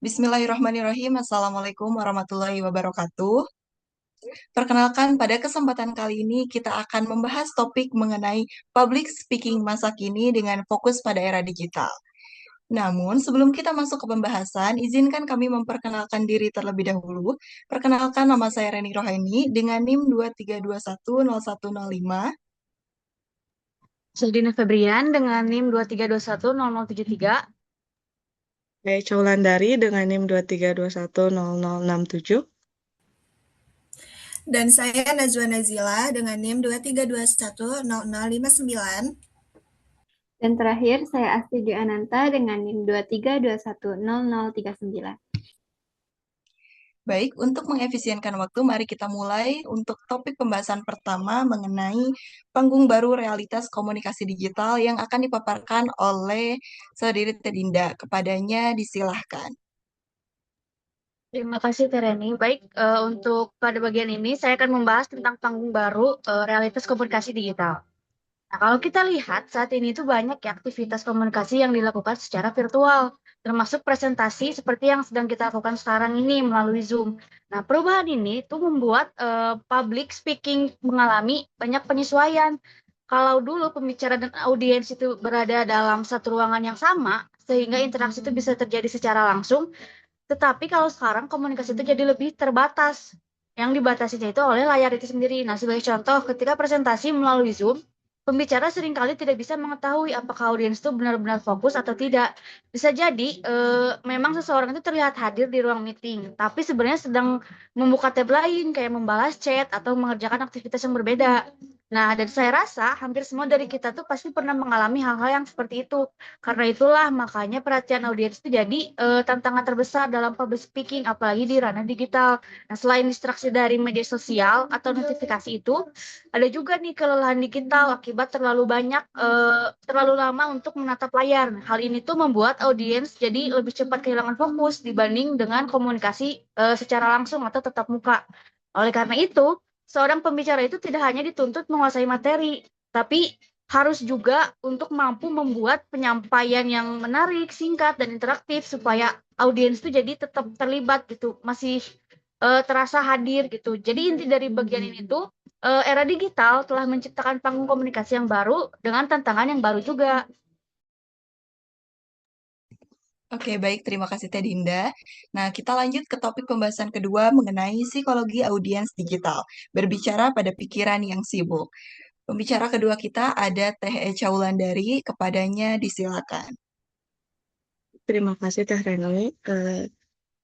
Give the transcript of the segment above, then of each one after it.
Bismillahirrahmanirrahim. Assalamualaikum warahmatullahi wabarakatuh. Perkenalkan, pada kesempatan kali ini kita akan membahas topik mengenai public speaking masa kini dengan fokus pada era digital. Namun, sebelum kita masuk ke pembahasan, izinkan kami memperkenalkan diri terlebih dahulu. Perkenalkan, nama saya Reni Rohaini dengan NIM 23210105. Saldina Febrian dengan NIM 23210073. Saya Caulandari dengan NIM 23210067. Dan saya Najwa Nazila dengan NIM 23210059. Dan terakhir, saya Asti Dwi Ananta dengan NIM 23210039. Baik, untuk mengefisienkan waktu, mari kita mulai untuk topik pembahasan pertama mengenai panggung baru realitas komunikasi digital yang akan dipaparkan oleh Saudari Tedinda. Kepadanya disilahkan. Terima kasih Tereni. Baik, untuk pada bagian ini saya akan membahas tentang panggung baru realitas komunikasi digital. Nah, kalau kita lihat saat ini itu banyak ya aktivitas komunikasi yang dilakukan secara virtual, termasuk presentasi seperti yang sedang kita lakukan sekarang ini melalui Zoom. Nah, perubahan ini tuh membuat public speaking mengalami banyak penyesuaian. Kalau dulu pembicara dan audiens itu berada dalam satu ruangan yang sama, sehingga interaksi itu bisa terjadi secara langsung, tetapi kalau sekarang komunikasi itu jadi lebih terbatas. Yang dibatasinya itu oleh layar itu sendiri. Nah, sebagai contoh, ketika presentasi melalui Zoom, pembicara seringkali tidak bisa mengetahui apakah audiens itu benar-benar fokus atau tidak. Bisa jadi memang seseorang itu terlihat hadir di ruang meeting, tapi sebenarnya sedang membuka tab lain, kayak membalas chat atau mengerjakan aktivitas yang berbeda. Nah, dan saya rasa hampir semua dari kita tuh pasti pernah mengalami hal-hal yang seperti itu. Karena itulah makanya perhatian audiens itu jadi tantangan terbesar dalam public speaking, apalagi di ranah digital. Nah, selain distraksi dari media sosial atau notifikasi itu, ada juga nih kelelahan digital akibat terlalu lama untuk menatap layar. Hal ini tuh membuat audiens jadi lebih cepat kehilangan fokus dibanding dengan komunikasi secara langsung atau tatap muka. Oleh karena itu, seorang pembicara itu tidak hanya dituntut menguasai materi, tapi harus juga untuk mampu membuat penyampaian yang menarik, singkat, dan interaktif supaya audiens itu jadi tetap terlibat gitu, masih terasa hadir gitu. Jadi inti dari bagian ini tuh era digital telah menciptakan panggung komunikasi yang baru dengan tantangan yang baru juga. Oke, baik. Terima kasih, Teh Dinda. Nah, kita lanjut ke topik pembahasan kedua mengenai psikologi audiens digital. Berbicara pada pikiran yang sibuk. Pembicara kedua kita ada Teh Echa Wulandari. Kepadanya disilakan. Terima kasih Teh Reni.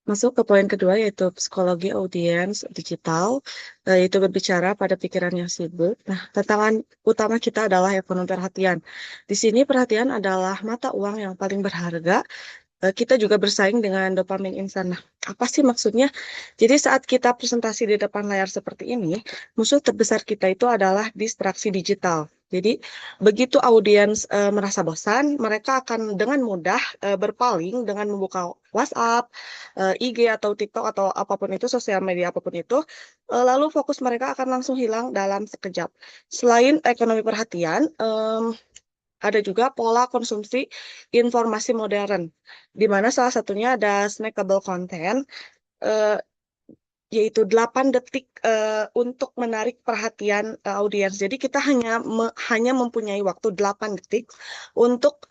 Masuk ke poin kedua yaitu psikologi audiens digital, yaitu berbicara pada pikiran yang sibuk. Nah, tantangan utama kita adalah ekonomi perhatian. Di sini perhatian adalah mata uang yang paling berharga. Kita juga bersaing dengan dopamin instan. Nah, apa sih maksudnya? Jadi saat kita presentasi di depan layar seperti ini, musuh terbesar kita itu adalah distraksi digital. Jadi begitu audiens merasa bosan, mereka akan dengan mudah berpaling dengan membuka WhatsApp, IG atau TikTok atau apapun itu, sosial media apapun itu, lalu fokus mereka akan langsung hilang dalam sekejap. Selain ekonomi perhatian, ada juga pola konsumsi informasi modern, di mana salah satunya ada snackable content, eh, yaitu 8 detik untuk menarik perhatian audiens. Jadi kita hanya mempunyai waktu 8 detik untuk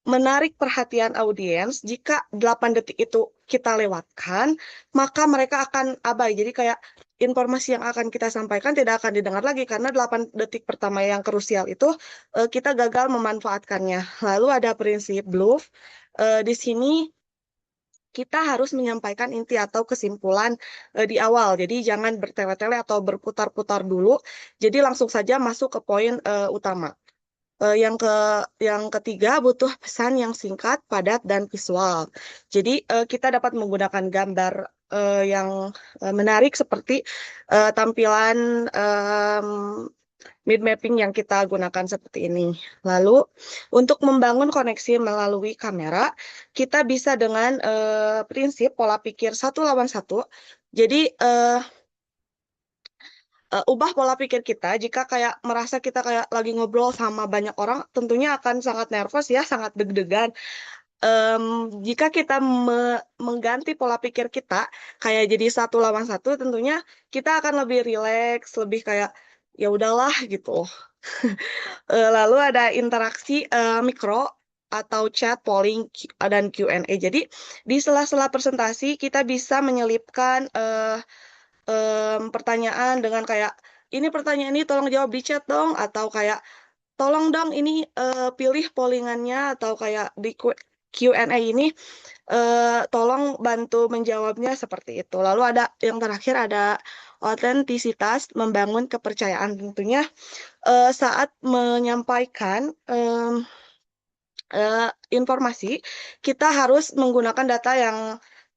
menarik perhatian audiens. Jika 8 detik itu kita lewatkan, maka mereka akan abai. Jadi kayak informasi yang akan kita sampaikan tidak akan didengar lagi karena 8 detik pertama yang krusial itu kita gagal memanfaatkannya. Lalu ada prinsip BLUF. Di sini kita harus menyampaikan inti atau kesimpulan di awal. Jadi jangan bertele-tele atau berputar-putar dulu. Jadi langsung saja masuk ke poin utama. Yang ketiga butuh pesan yang singkat, padat, dan visual. Jadi kita dapat menggunakan gambar yang menarik seperti tampilan mid mapping yang kita gunakan seperti ini. Lalu untuk membangun koneksi melalui kamera, kita bisa dengan prinsip pola pikir satu lawan satu. Jadi ubah pola pikir kita jika kayak merasa kita kayak lagi ngobrol sama banyak orang, tentunya akan sangat nervous ya, sangat deg-degan. jika kita mengganti pola pikir kita kayak jadi satu lawan satu, tentunya kita akan lebih rileks, lebih kayak ya udahlah gitu. Lalu ada interaksi mikro atau chat, polling, dan Q&A. Jadi di sela-sela presentasi kita bisa menyelipkan pertanyaan dengan kayak ini pertanyaan ini tolong jawab di chat dong, atau kayak tolong dong ini pilih pollingannya, atau kayak di Q&A ini tolong bantu menjawabnya seperti itu. Lalu ada yang terakhir ada otentisitas, membangun kepercayaan tentunya saat menyampaikan informasi, kita harus menggunakan data yang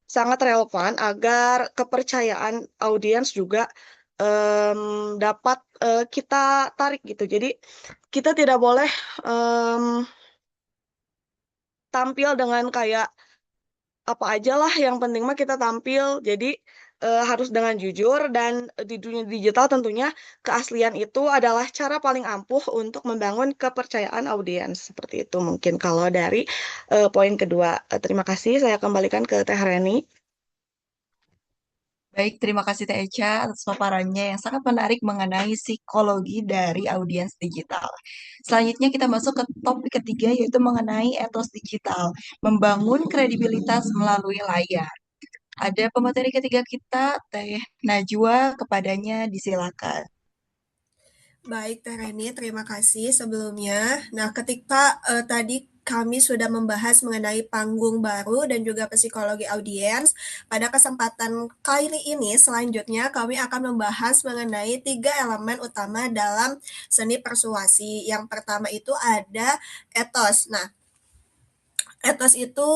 sangat relevan agar kepercayaan audiens juga dapat kita tarik gitu. Jadi kita tidak boleh tampil dengan kayak apa aja lah, yang penting mah kita tampil. Jadi harus dengan jujur, dan di dunia digital tentunya keaslian itu adalah cara paling ampuh untuk membangun kepercayaan audiens. Seperti itu mungkin kalau dari poin kedua. Terima kasih, saya kembalikan ke Teh Reni. Baik, terima kasih Teh Echa atas paparannya yang sangat menarik mengenai psikologi dari audiens digital. Selanjutnya kita masuk ke topik ketiga, yaitu mengenai etos digital, membangun kredibilitas melalui layar. Ada pemateri ketiga kita, Teh Najwa, kepadanya disilakan. Baik, Teh Reni, terima kasih sebelumnya. Nah, ketika tadi kami sudah membahas mengenai panggung baru dan juga psikologi audiens, pada kesempatan kali ini selanjutnya kami akan membahas mengenai 3 elemen utama dalam seni persuasi. Yang pertama itu ada etos. Nah, etos itu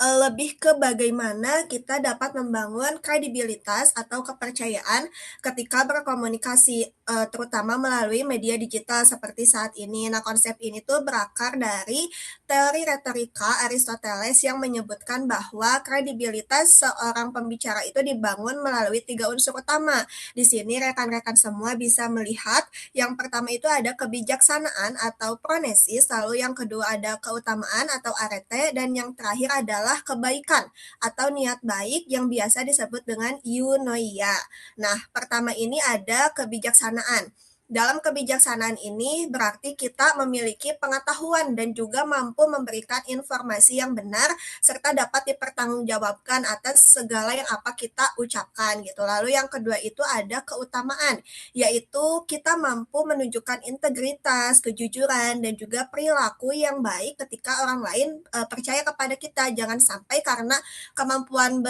lebih ke bagaimana kita dapat membangun kredibilitas atau kepercayaan ketika berkomunikasi, terutama melalui media digital seperti saat ini. Nah, konsep ini tuh berakar dari teori retorika Aristoteles yang menyebutkan bahwa kredibilitas seorang pembicara itu dibangun melalui 3 unsur utama. Di sini rekan-rekan semua bisa melihat, yang pertama itu ada kebijaksanaan atau pronesis, lalu yang kedua ada keutamaan atau arete, dan yang terakhir adalah kebaikan atau niat baik yang biasa disebut dengan eunoia. Nah, pertama ini ada kebijaksanaan. Dalam kebijaksanaan ini berarti kita memiliki pengetahuan dan juga mampu memberikan informasi yang benar serta dapat dipertanggungjawabkan atas segala yang apa kita ucapkan gitu. Lalu yang kedua itu ada keutamaan, yaitu kita mampu menunjukkan integritas, kejujuran, dan juga perilaku yang baik ketika orang lain percaya kepada kita. Jangan sampai karena kemampuan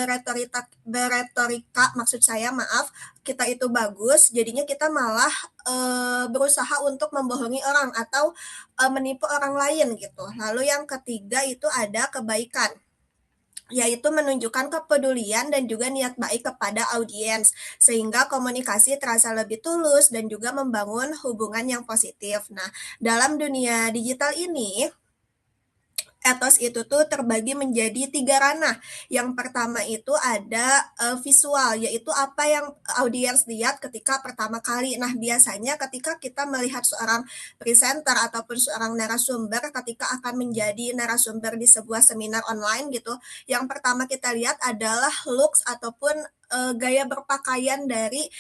beretorika maksud saya maaf, kita itu bagus, jadinya kita malah berusaha untuk membohongi orang atau menipu orang lain gitu. Lalu yang ketiga itu ada kebaikan, yaitu menunjukkan kepedulian dan juga niat baik kepada audiens, sehingga komunikasi terasa lebih tulus dan juga membangun hubungan yang positif. Nah, dalam dunia digital ini, etos itu tuh terbagi menjadi 3 ranah. Yang pertama itu ada visual, yaitu apa yang audiens lihat ketika pertama kali. Nah, biasanya ketika kita melihat seorang presenter ataupun seorang narasumber ketika akan menjadi narasumber di sebuah seminar online gitu, yang pertama kita lihat adalah looks ataupun gaya berpakaian dari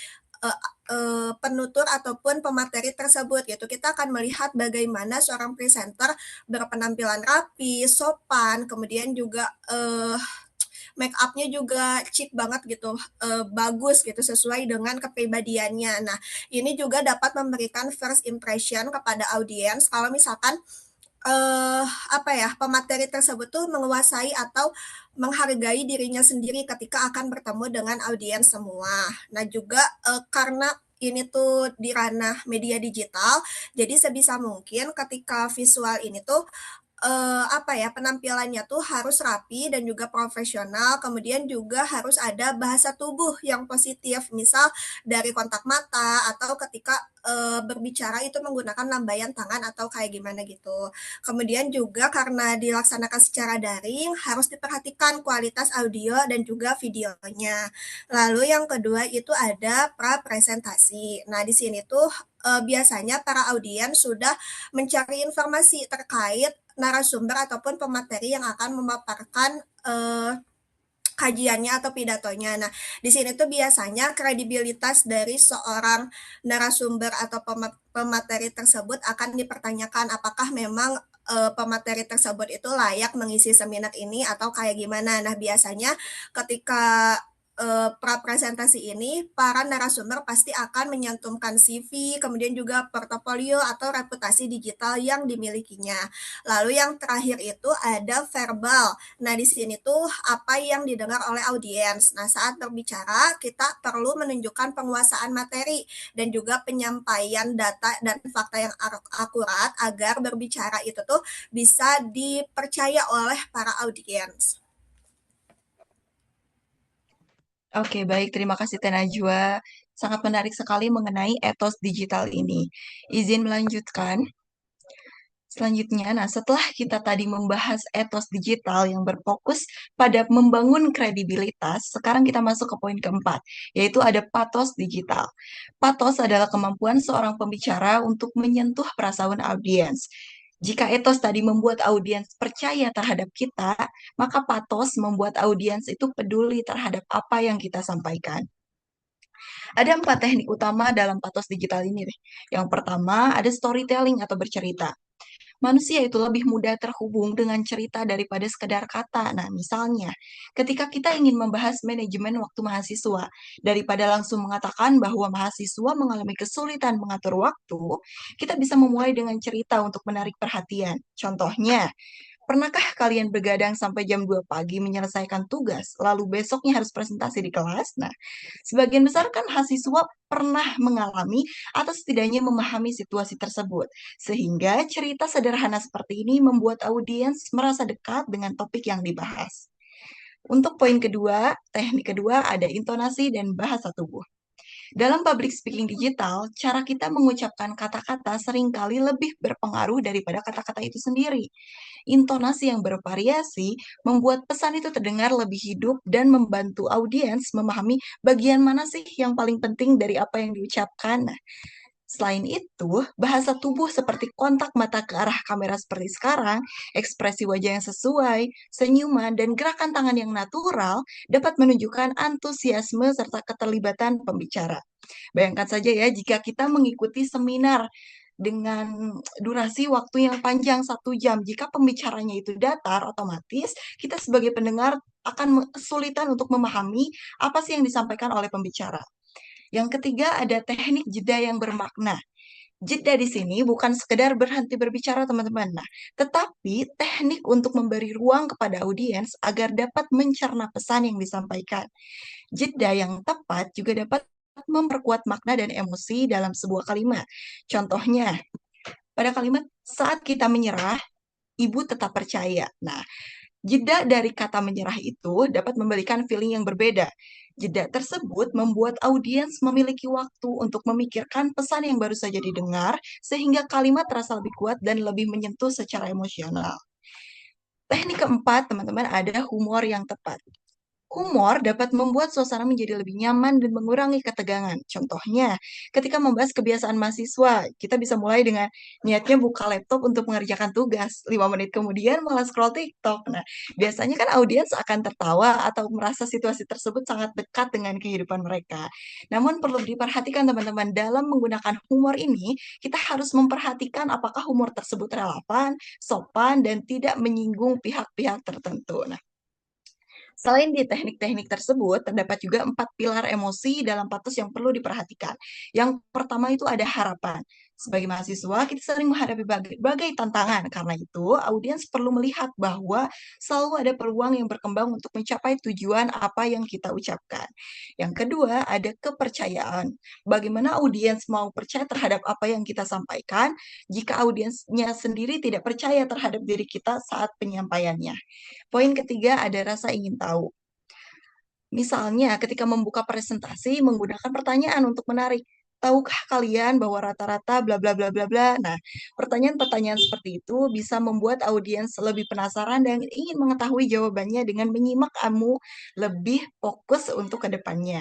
penutur ataupun pemateri tersebut gitu. Kita akan melihat bagaimana seorang presenter berpenampilan rapi, sopan, kemudian juga make up-nya juga chic banget gitu, bagus gitu sesuai dengan kepribadiannya. Nah, ini juga dapat memberikan first impression kepada audiens kalau misalkan apa ya, pemateri tersebut tuh menguasai atau menghargai dirinya sendiri ketika akan bertemu dengan audiens semua. Nah, juga karena ini tuh di ranah media digital, jadi sebisa mungkin ketika visual ini tuh apa ya, penampilannya tuh harus rapi dan juga profesional, kemudian juga harus ada bahasa tubuh yang positif, misal dari kontak mata atau ketika berbicara itu menggunakan lambaian tangan atau kayak gimana gitu. Kemudian juga karena dilaksanakan secara daring, harus diperhatikan kualitas audio dan juga videonya. Lalu yang kedua itu ada pra-presentasi. Nah, di sini tuh biasanya para audiens sudah mencari informasi terkait narasumber ataupun pemateri yang akan memaparkan kajiannya atau pidatonya. Nah, di sini tuh biasanya kredibilitas dari seorang narasumber atau pemateri tersebut akan dipertanyakan apakah memang pemateri tersebut itu layak mengisi seminar ini atau kayak gimana. Nah, biasanya ketika pra-presentasi ini, para narasumber pasti akan menyantumkan CV, kemudian juga portofolio atau reputasi digital yang dimilikinya. Lalu yang terakhir itu ada verbal. Nah, di sini tuh apa yang didengar oleh audiens. Nah, saat berbicara, kita perlu menunjukkan penguasaan materi dan juga penyampaian data dan fakta yang akurat agar berbicara itu tuh bisa dipercaya oleh para audiens. Oke, baik. Terima kasih Teh Najwa. Sangat menarik sekali mengenai etos digital ini. Izin melanjutkan. Selanjutnya, nah setelah kita tadi membahas etos digital yang berfokus pada membangun kredibilitas, sekarang kita masuk ke poin keempat, yaitu ada patos digital. Patos adalah kemampuan seorang pembicara untuk menyentuh perasaan audiens. Jika etos tadi membuat audiens percaya terhadap kita, maka patos membuat audiens itu peduli terhadap apa yang kita sampaikan. Ada 4 teknik utama dalam patos digital ini. Yang pertama, ada storytelling atau bercerita. Manusia itu lebih mudah terhubung dengan cerita daripada sekedar kata. Nah, misalnya, ketika kita ingin membahas manajemen waktu mahasiswa, daripada langsung mengatakan bahwa mahasiswa mengalami kesulitan mengatur waktu, kita bisa memulai dengan cerita untuk menarik perhatian. Contohnya, pernahkah kalian begadang sampai jam 2 pagi menyelesaikan tugas, lalu besoknya harus presentasi di kelas? Nah, sebagian besar kan mahasiswa pernah mengalami atau setidaknya memahami situasi tersebut. Sehingga cerita sederhana seperti ini membuat audiens merasa dekat dengan topik yang dibahas. Untuk poin kedua, teknik kedua ada intonasi dan bahasa tubuh. Dalam public speaking digital, cara kita mengucapkan kata-kata seringkali lebih berpengaruh daripada kata-kata itu sendiri. Intonasi yang bervariasi membuat pesan itu terdengar lebih hidup dan membantu audiens memahami bagian mana sih yang paling penting dari apa yang diucapkan. Nah, selain itu, bahasa tubuh seperti kontak mata ke arah kamera seperti sekarang, ekspresi wajah yang sesuai, senyuman, dan gerakan tangan yang natural dapat menunjukkan antusiasme serta keterlibatan pembicara. Bayangkan saja ya, jika kita mengikuti seminar dengan durasi waktu yang panjang 1 jam, jika pembicaranya itu datar, otomatis kita sebagai pendengar akan kesulitan untuk memahami apa sih yang disampaikan oleh pembicara. Yang ketiga ada teknik jeda yang bermakna. Jeda di sini bukan sekedar berhenti berbicara teman-teman, nah, tetapi teknik untuk memberi ruang kepada audiens agar dapat mencerna pesan yang disampaikan. Jeda yang tepat juga dapat memperkuat makna dan emosi dalam sebuah kalimat. Contohnya, pada kalimat saat kita menyerah, ibu tetap percaya. Nah, jeda dari kata menyerah itu dapat memberikan feeling yang berbeda. Jeda tersebut membuat audiens memiliki waktu untuk memikirkan pesan yang baru saja didengar, sehingga kalimat terasa lebih kuat dan lebih menyentuh secara emosional. Teknik keempat, teman-teman, ada humor yang tepat. Humor dapat membuat suasana menjadi lebih nyaman dan mengurangi ketegangan. Contohnya, ketika membahas kebiasaan mahasiswa, kita bisa mulai dengan niatnya buka laptop untuk mengerjakan tugas. 5 menit kemudian malah scroll TikTok. Nah, biasanya kan audiens akan tertawa atau merasa situasi tersebut sangat dekat dengan kehidupan mereka. Namun perlu diperhatikan teman-teman, dalam menggunakan humor ini, kita harus memperhatikan apakah humor tersebut relevan, sopan, dan tidak menyinggung pihak-pihak tertentu. Nah, selain di teknik-teknik tersebut, terdapat juga 4 pilar emosi dalam patos yang perlu diperhatikan. Yang pertama itu ada harapan. Sebagai mahasiswa, kita sering menghadapi berbagai tantangan. Karena itu, audiens perlu melihat bahwa selalu ada peluang yang berkembang untuk mencapai tujuan apa yang kita ucapkan. Yang kedua, ada kepercayaan. Bagaimana audiens mau percaya terhadap apa yang kita sampaikan jika audiensnya sendiri tidak percaya terhadap diri kita saat penyampaiannya. Poin ketiga ada rasa ingin tahu. Misalnya, ketika membuka presentasi menggunakan pertanyaan untuk menarik. Tahukah kalian bahwa rata-rata bla bla bla bla bla? Nah, pertanyaan-pertanyaan seperti itu bisa membuat audiens lebih penasaran dan ingin mengetahui jawabannya dengan menyimak kamu lebih fokus untuk ke depannya.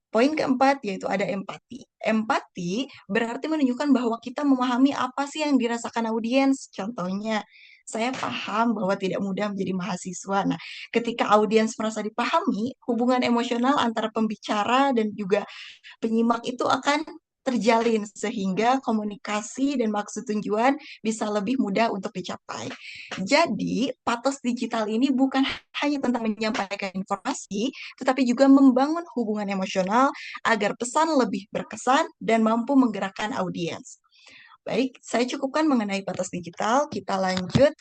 Poin keempat yaitu ada empati. Empati berarti menunjukkan bahwa kita memahami apa sih yang dirasakan audiens. Contohnya, Saya paham bahwa tidak mudah menjadi mahasiswa. Nah, ketika audiens merasa dipahami, hubungan emosional antara pembicara dan juga penyimak itu akan terjalin sehingga komunikasi dan maksud tujuan bisa lebih mudah untuk dicapai. Jadi, patos digital ini bukan hanya tentang menyampaikan informasi, tetapi juga membangun hubungan emosional agar pesan lebih berkesan dan mampu menggerakkan audiens. Baik, saya cukupkan mengenai patos digital. Kita lanjut.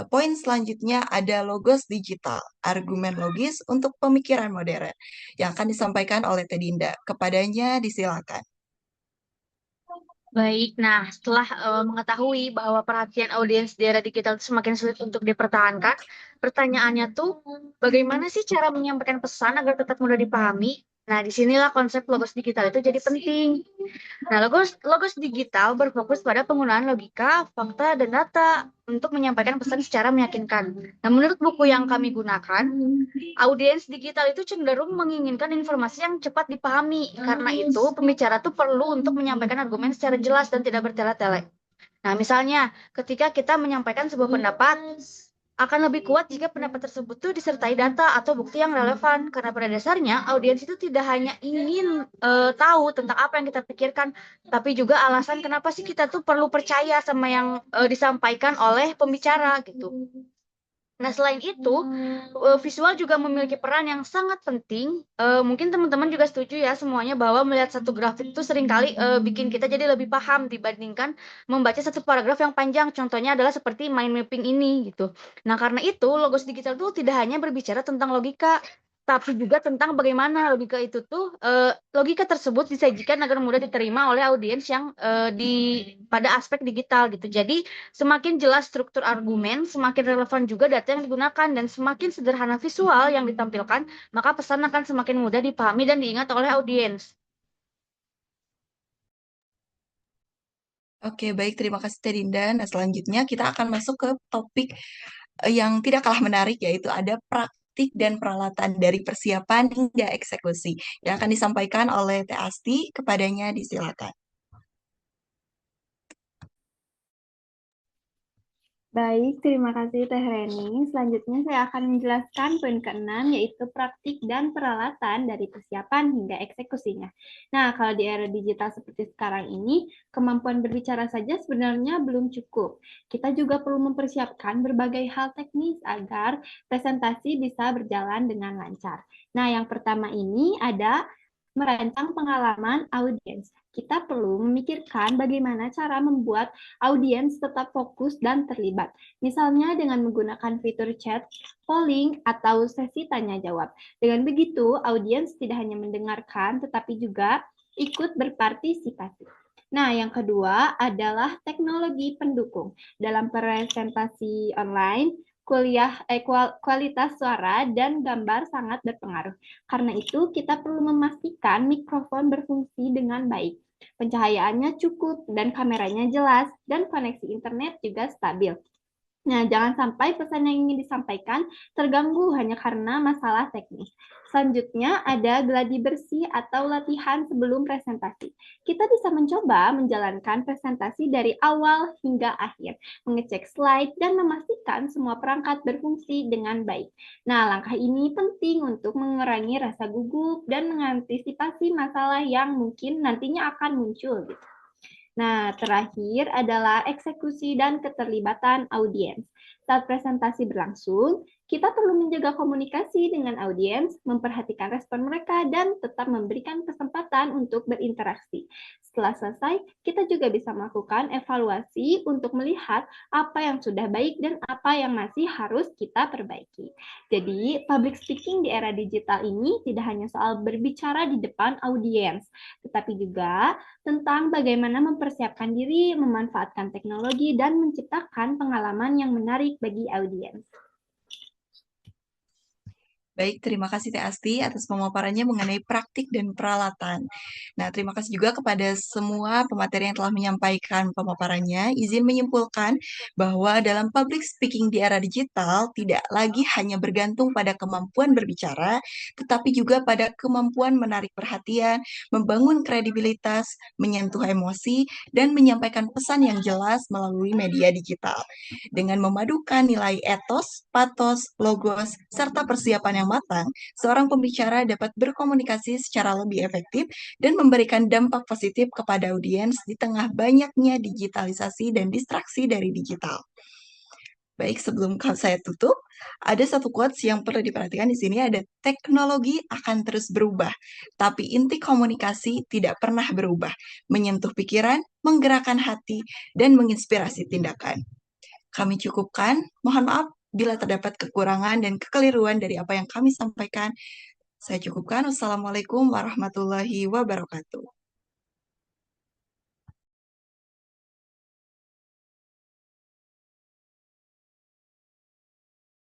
Poin selanjutnya ada logos digital, argumen logis untuk pemikiran modern, yang akan disampaikan oleh Tedinda. Kepadanya disilakan. Baik, nah setelah mengetahui bahwa perhatian audiens di era digital itu semakin sulit untuk dipertahankan, pertanyaannya tuh bagaimana sih cara menyampaikan pesan agar tetap mudah dipahami? Nah, disinilah konsep logos digital itu jadi penting. Nah, logos digital berfokus pada penggunaan logika, fakta, dan data untuk menyampaikan pesan secara meyakinkan. Nah, menurut buku yang kami gunakan, audiens digital itu cenderung menginginkan informasi yang cepat dipahami. Karena itu, pembicara tuh perlu untuk menyampaikan argumen secara jelas dan tidak bertele-tele. Nah, misalnya, ketika kita menyampaikan sebuah pendapat, akan lebih kuat jika pendapat tersebut tuh disertai data atau bukti yang relevan. Karena pada dasarnya, audiens itu tidak hanya ingin tahu tentang apa yang kita pikirkan, tapi juga alasan kenapa sih kita tuh perlu percaya sama yang disampaikan oleh pembicara gitu. Nah, selain itu, visual juga memiliki peran yang sangat penting. Mungkin teman-teman juga setuju ya semuanya bahwa melihat satu grafik itu seringkali bikin kita jadi lebih paham dibandingkan membaca satu paragraf yang panjang. Contohnya adalah seperti mind mapping ini gitu. Nah, karena itu logos digital itu tidak hanya berbicara tentang logika, tapi juga tentang bagaimana logika itu tuh logika tersebut disajikan agar mudah diterima oleh audiens yang pada aspek digital gitu. Jadi semakin jelas struktur argumen, semakin relevan juga data yang digunakan, dan semakin sederhana visual yang ditampilkan, maka pesan akan semakin mudah dipahami dan diingat oleh audiens. Oke, baik. Terima kasih, Tedinda. Nah, selanjutnya kita akan masuk ke topik yang tidak kalah menarik, yaitu ada praktik dan peralatan dari persiapan hingga eksekusi, yang akan disampaikan oleh Teh Asti. Kepadanya disilakan. Baik, terima kasih Teh Reni. Selanjutnya saya akan menjelaskan poin ke-6, yaitu praktik dan peralatan dari persiapan hingga eksekusinya. Nah, kalau di era digital seperti sekarang ini, kemampuan berbicara saja sebenarnya belum cukup. Kita juga perlu mempersiapkan berbagai hal teknis agar presentasi bisa berjalan dengan lancar. Nah, yang pertama ini ada merancang pengalaman audiens. Kita perlu memikirkan bagaimana cara membuat audiens tetap fokus dan terlibat. Misalnya dengan menggunakan fitur chat, polling, atau sesi tanya jawab. Dengan begitu, audiens tidak hanya mendengarkan, tetapi juga ikut berpartisipasi. Nah, yang kedua adalah teknologi pendukung. Dalam presentasi online, kualitas suara dan gambar sangat berpengaruh. Karena itu, kita perlu memastikan mikrofon berfungsi dengan baik. Pencahayaannya cukup dan kameranya jelas dan koneksi internet juga stabil. Nah, jangan sampai pesan yang ingin disampaikan terganggu hanya karena masalah teknis. Selanjutnya ada gladi bersih atau latihan sebelum presentasi. Kita bisa mencoba menjalankan presentasi dari awal hingga akhir, mengecek slide dan memastikan semua perangkat berfungsi dengan baik. Nah, langkah ini penting untuk mengurangi rasa gugup dan mengantisipasi masalah yang mungkin nantinya akan muncul. Nah, terakhir adalah eksekusi dan keterlibatan audiens. Saat presentasi berlangsung, kita perlu menjaga komunikasi dengan audiens, memperhatikan respon mereka, dan tetap memberikan kesempatan untuk berinteraksi. Setelah selesai, kita juga bisa melakukan evaluasi untuk melihat apa yang sudah baik dan apa yang masih harus kita perbaiki. Jadi, public speaking di era digital ini tidak hanya soal berbicara di depan audiens, tetapi juga tentang bagaimana mempersiapkan diri, memanfaatkan teknologi, dan menciptakan pengalaman yang menarik bagi audiens. Baik, terima kasih Teh Asti atas pemaparannya mengenai praktik dan peralatan. Nah, terima kasih juga kepada semua pemateri yang telah menyampaikan pemaparannya. Izin menyimpulkan bahwa dalam public speaking di era digital tidak lagi hanya bergantung pada kemampuan berbicara, tetapi juga pada kemampuan menarik perhatian, membangun kredibilitas, menyentuh emosi, dan menyampaikan pesan yang jelas melalui media digital. Dengan memadukan nilai etos, patos, logos, serta persiapan yang matang, seorang pembicara dapat berkomunikasi secara lebih efektif dan memberikan dampak positif kepada audiens di tengah banyaknya digitalisasi dan distraksi dari digital. Baik, sebelum saya tutup, ada satu quotes yang perlu diperhatikan di sini ada teknologi akan terus berubah, tapi inti komunikasi tidak pernah berubah, menyentuh pikiran, menggerakkan hati, dan menginspirasi tindakan. Kami cukupkan. Mohon maaf bila terdapat kekurangan dan kekeliruan dari apa yang kami sampaikan. Saya cukupkan. Wassalamualaikum warahmatullahi wabarakatuh.